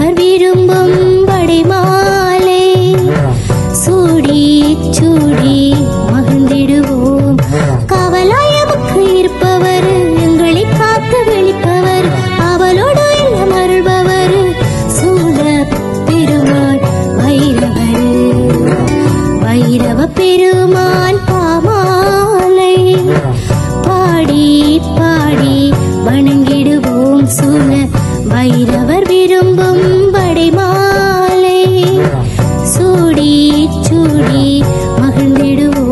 வைரவர் விரும்பும் வடைமாலை சூடி சூடி மகிழ்ந்திடுவோம். கவலாயமுக்கு இருப்பவர், எங்களை காத்து வெளிப்பவர், அவளோடு எல்லாம் அருள்பவர், சூழ பெருமான் வைரவர். வைரவ பெருமான் பாமாலை பாடி பாடி வணங்கிடுவோம். சூழ வைரவர் விரும்பும் வடைமாலை சூடி சூடி மகிழ்ந்திடுவோம்.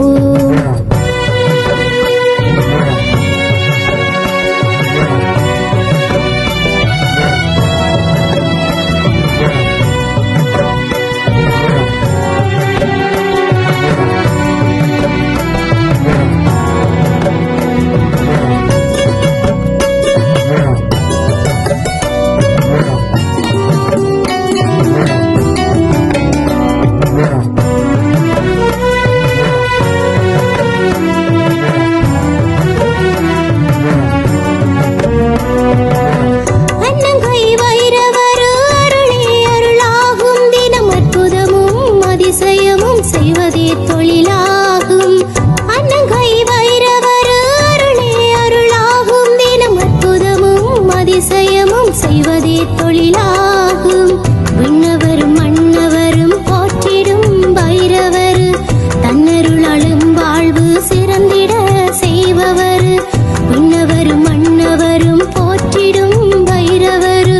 செய்வதே தொழிலாகும். அன்னங்கை வைரவர் அருளே அருளாகும். தினம் அற்புதமும் அதிசயமும் செய்வதே தொழிலாகும். விண்ணவரும் மன்னவரும் போற்றிடும் வைரவர், தன்னருளாலும் வாழ்வு சிறந்திட செய்பவர். விண்ணவரும் மன்னவரும் போற்றிடும் வைரவர்,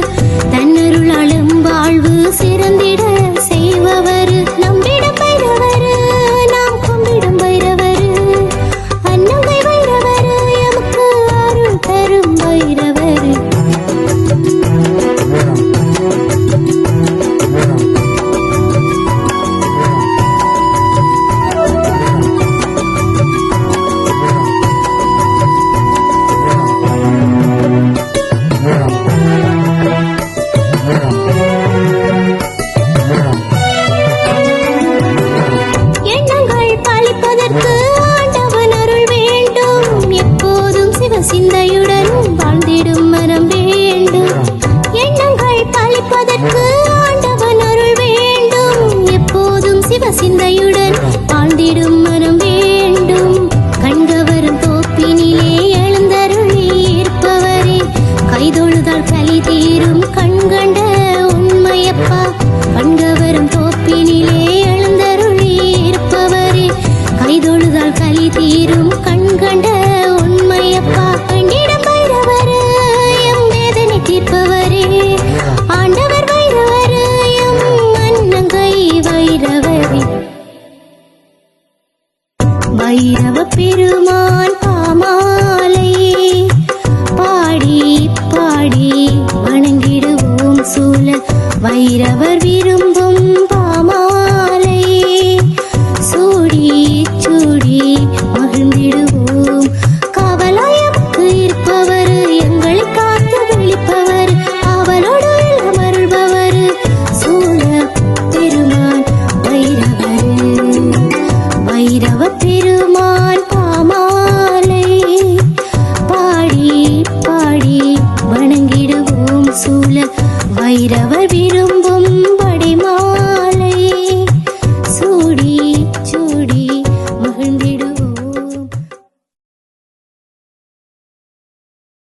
தன்னருளாலும் வாழ்வு சிறந்திட செய்பவர். நம்பிடம் சிந்தையுடன் வாழ்ந்திடும் மனம் வேண்டும். எண்ணங்கள் பழிப்பதற்கு ஆண்டவன் அருள் வேண்டும். எப்போதும் சிவ சிந்தையுடன் வாழ்ந்திடும் மனம் வேண்டும். கண்கவரும் தோப்பினிலே எழுந்தருளி இருப்பவரே, கைதொழுதால் களி தீரும் கண்கண்ட உண்மையப்பா. கண்கவரும் தோப்பினிலே எழுந்தருளி இருப்பவரே, கைதொழுதால் களி தீரும் கண்கண்ட உண்மையப்பா. கண்டிடம் வைரவர் எம் வேதனை தீர்ப்பவரே, ஆண்டவர் வைரவர் எம் அன்னங்கை வைரவரே. வைரவ பெருமான் பாமாலை பாடி பாடி வணங்கிடுவோம். சூழ வைரவர் விரும்பும் பாமாலை சூடி சூடி மகிழ்ந்திடுவோம். கவலாயமுக்கு இருப்பவர், எங்களை காத்து வெளிப்பவர், அவளோடு எல்லாம் அருள்பவர், சூழ பெருமான் வைரவர். வைரவ பெருமான் பாமாலை பாடி பாடி வணங்கிடுவோம். சூழ வைரவர் விரும்பும்